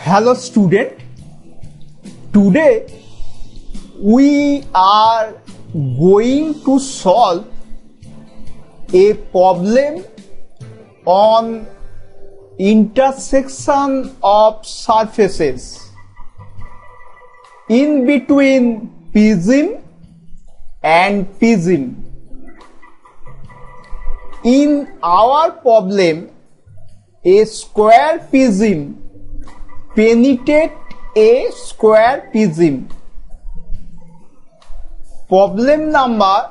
Hello student, today we are going to solve a problem on intersection of surfaces in between prism and prism. In our problem, a square prism penetrate a square prism. Problem number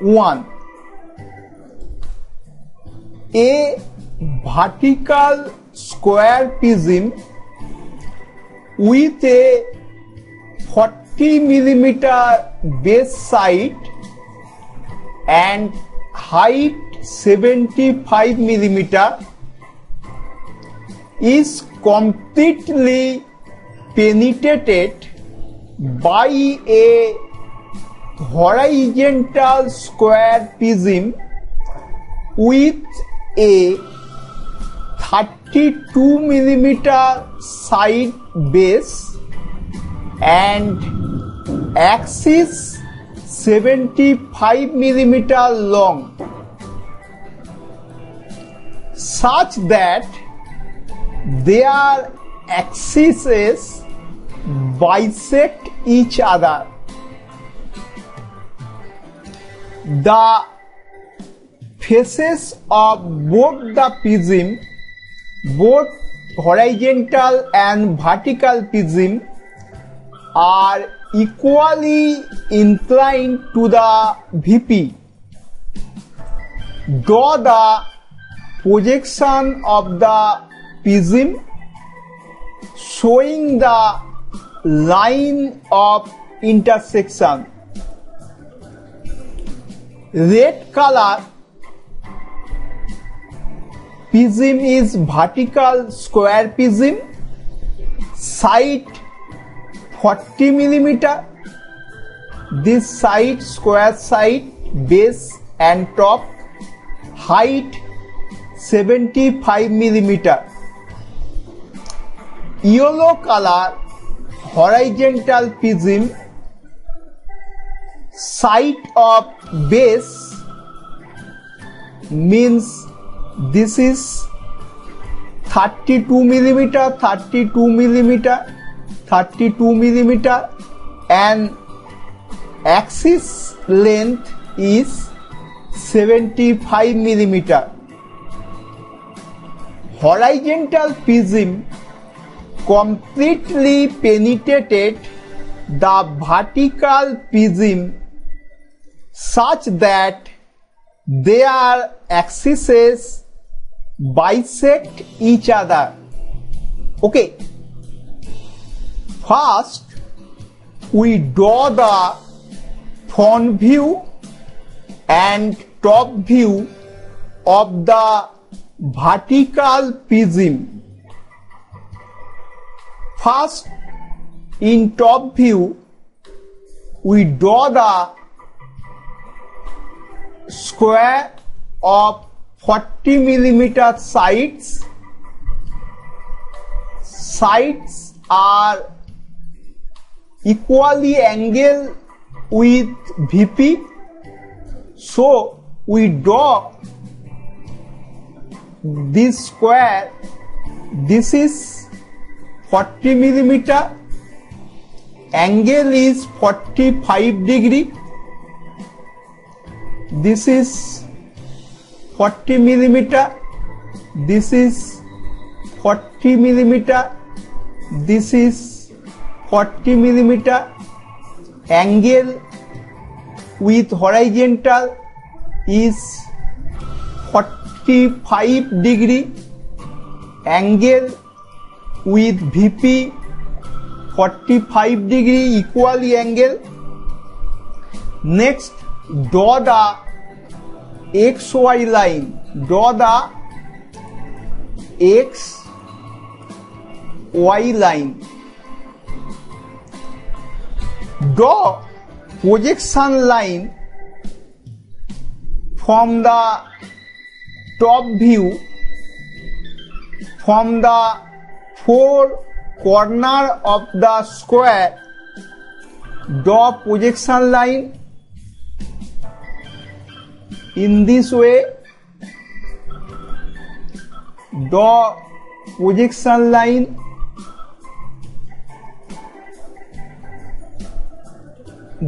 1. A vertical square prism with a 40 mm base side and height 75 mm is completely penetrated by a horizontal square prism with a 32 mm side base and axis 75 mm long, such that their axes bisect each other. The faces of both the prism, both horizontal and vertical prism, are equally inclined to the VP. Draw the projection of the prism showing the line of intersection. Red color prism is vertical square prism, side 40 mm, this side square side, base and top, height 75 mm. Yellow color horizontal prism, side of base means this is 32 mm, 32 mm, 32 mm, and axis length is 75 mm. Horizontal prism completely penetrated the vertical prism such that their axes bisect each other. Okay, first we draw the front view and top view of the vertical prism. First, in top view, we draw the square of 40 mm sides. Sides are equally angled with VP. So, we draw this square. This is 40 mm, angle is 45 degree, this is 40 mm, this is 40 mm, this is 40 mm, angle with horizontal is 45 degree, angle with VP 45 degree equally angle. Next, draw the XY line. Draw the XY line. Draw projection line from the top view, from the four corner of the square, draw projection line in this way. Draw projection line.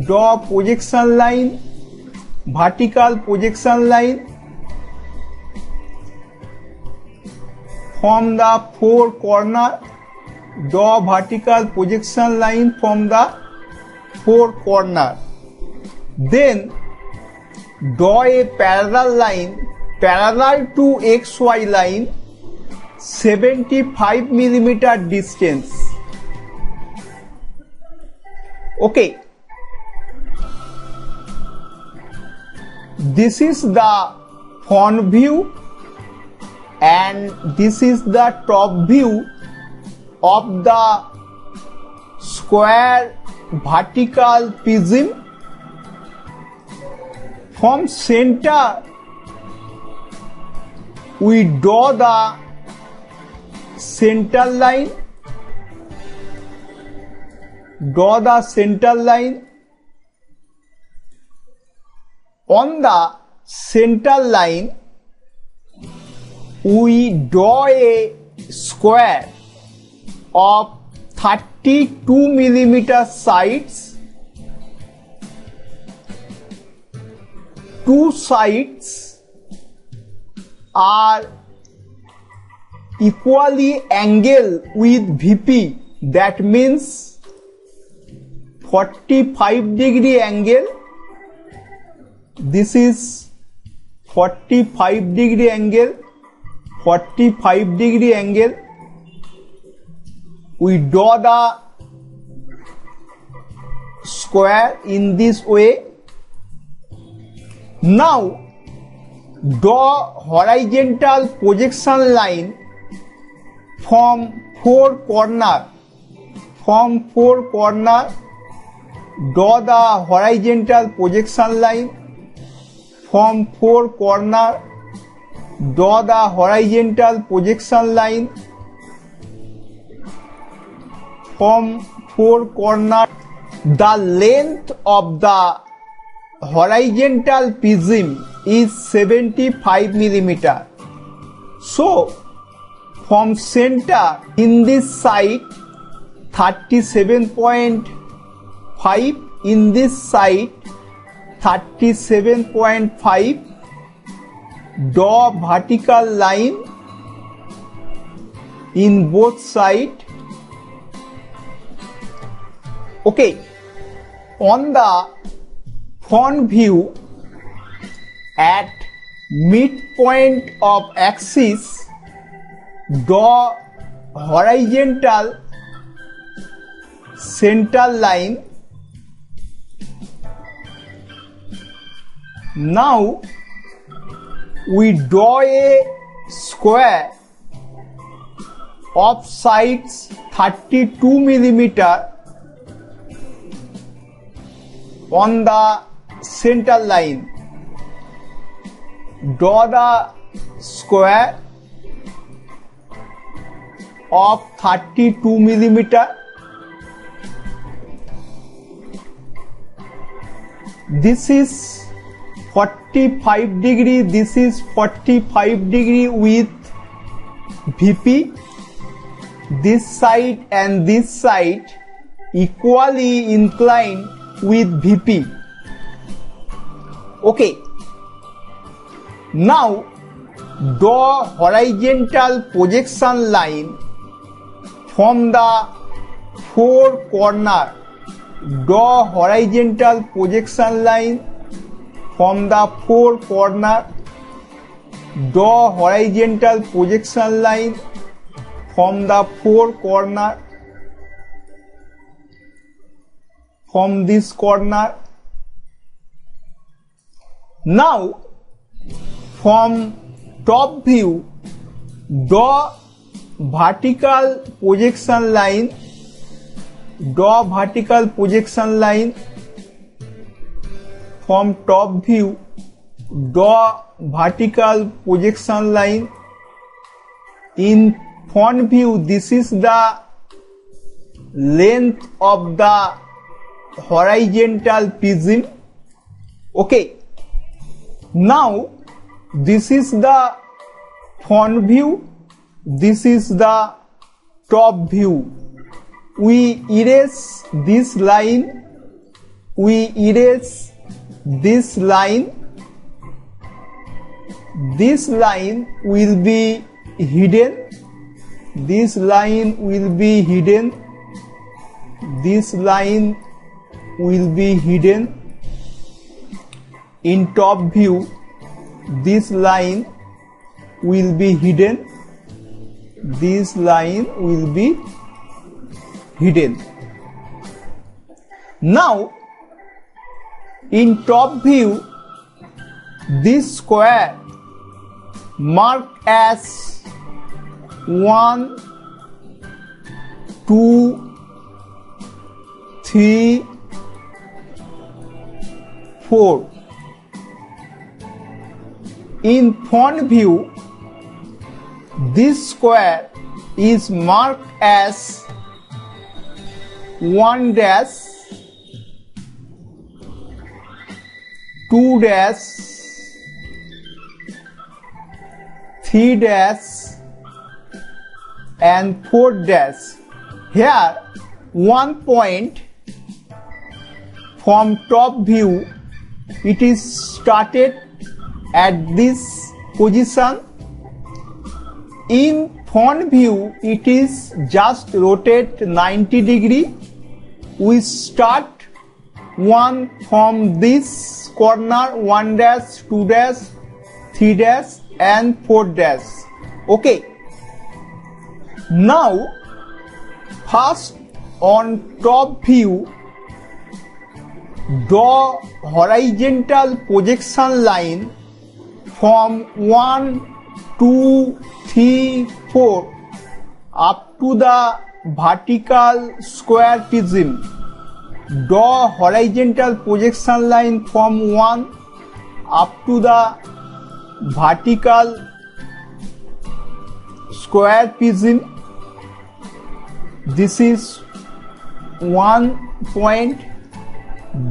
Draw projection line, vertical projection line from the four corner. Draw vertical projection line from the four corner. Then draw a parallel line parallel to XY line 75 millimeter distance. Okay. This is the front view and this is the top view of the square vertical prism. From center we draw the center line. Draw the center line. On the center line, we draw a square of 32 millimeter sides. Two sides are equally angled with VP. That means 45 degree angle. This is 45 degree angle, 45 degree angle. We draw the square in this way. Now draw horizontal projection line from four corner. From four corner, draw the horizontal projection line. From four corner, draw the horizontal projection line. From four corner, the length of the horizontal prism is 75 millimeter. So, from center in this side 37.5, in this side 37.5. Draw vertical line in both sides. Okay. On the front view, at midpoint of axis, draw horizontal center line. Now we draw a square of sides 32 millimeter on the center line. Draw the square of 32 millimeter. This is 45 degree, this is 45 degree with VP. This side and this side equally inclined with VP. Okay. Now draw horizontal projection line from the four corner. Draw horizontal projection line from the four corner. Draw horizontal projection line from the four corner. From this corner. Now from top view, draw vertical projection line. Draw vertical projection line. From top view, draw vertical projection line in front view, this is the length of the horizontal prism. Okay, now this is the front view, this is the top view. We erase this line, we erase this line. This line will be hidden, this line will be hidden, this line will be hidden. In top view, this line will be hidden, this line will be hidden. Now, in top view, this square marked as 1, 2, 3, 4. In front view, this square is marked as 1 dash, 2 dash, 3 dash and 4 dash. Here 1 point from top view, it is started at this position. In front view, it is just rotate 90 degree. We start 1 from this corner, 1 dash, 2 dash, 3 dash and 4 dash. Okay. Now, first on top view, draw horizontal projection line from 1, 2, 3, 4 up to the vertical square prism. Draw horizontal projection line from 1 up to the vertical square prism. This is 1 point.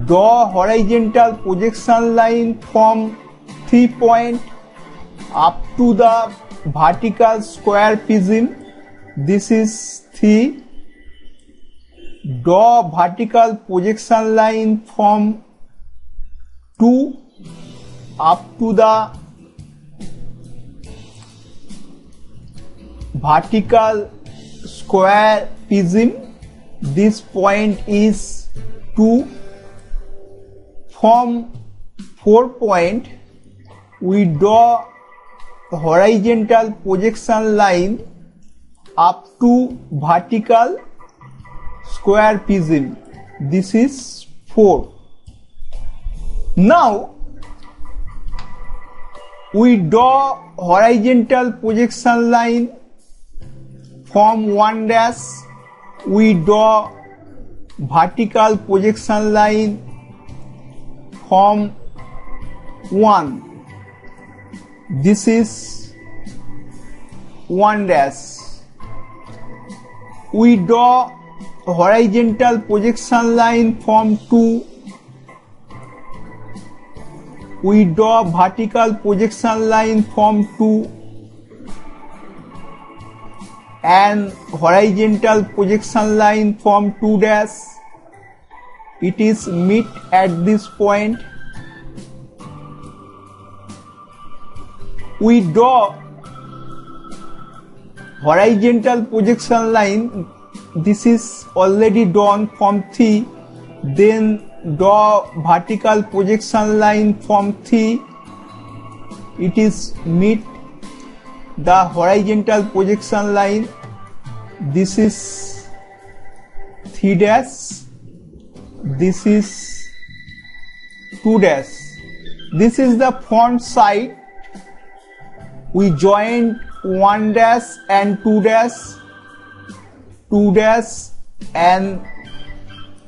Draw horizontal projection line from 3 point up to the vertical square prism. This is 3. Draw vertical projection line from 2 up to the vertical square prism. This point is 2. From 4 point, we draw horizontal projection line up to vertical square prism. This is 4. Now, we draw horizontal projection line from 1 dash. We draw vertical projection line from 1. This is 1 dash. We draw horizontal projection line from 2. We draw vertical projection line from 2 and horizontal projection line from 2 dash. It is meet at this point. We draw horizontal projection line. This is already drawn from 3. Then draw vertical projection line from 3. It is meet the horizontal projection line. This is 3 dash. This is 2 dash. This is the front side. We joined 1 dash and 2 dash, 2 dash and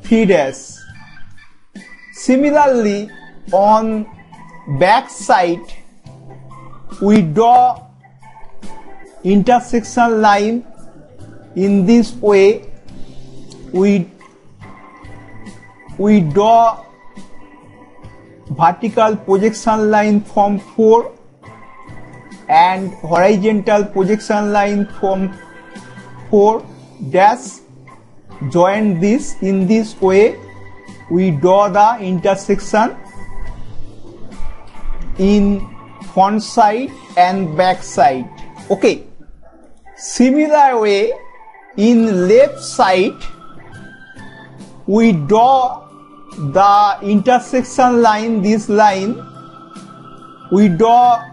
3 dash. Similarly, on back side, we draw intersection line in this way. We draw vertical projection line from 4 and horizontal projection line from 4 dash. Join this in this way. We draw the intersection in front side and back side. Okay. Similar way, in left side, we draw the intersection line, this line, we draw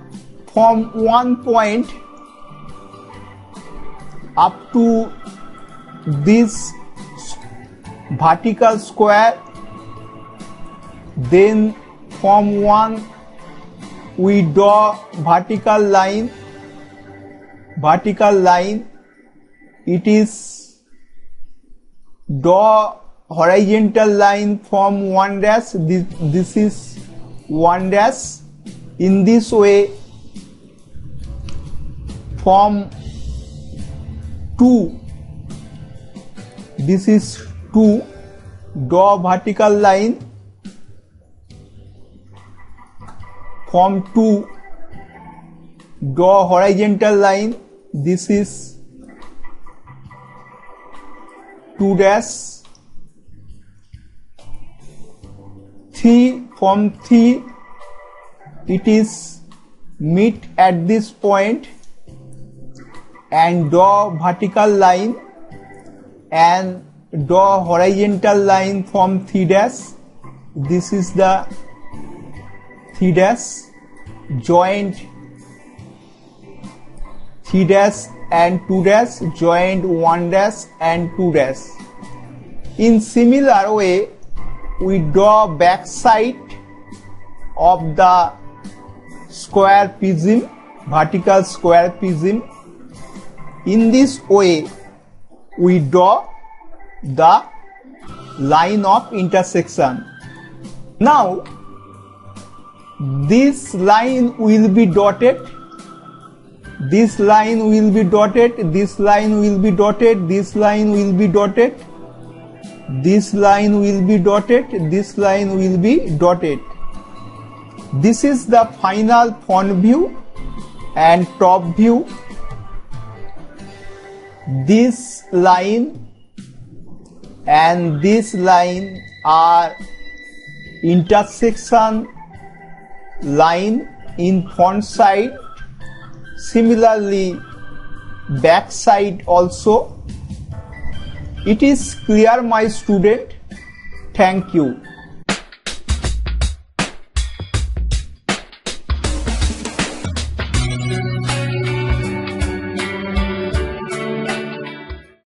from one point up to this vertical square, then from one we draw vertical line, it is draw horizontal line from 1 dash, this is 1 dash. In this way, from 2, this is 2, draw vertical line from 2, draw horizontal line, this is 2 dash. 3, from 3 it is meet at this point and draw vertical line and draw horizontal line from 3 dash. This is the 3 dash. Joined 3 dash and 2 dash, joined 1 dash and 2 dash. In similar way, we draw back side of the square prism, vertical square prism. In this way, we draw the line of intersection. Now, this line will be dotted, this line will be dotted, this line will be dotted, this line will be dotted, this line will be dotted, this line will be dotted. This is the final front view and top view. This line and this line are intersection line in front side. Similarly, back side also. It is clear, my student. Thank you.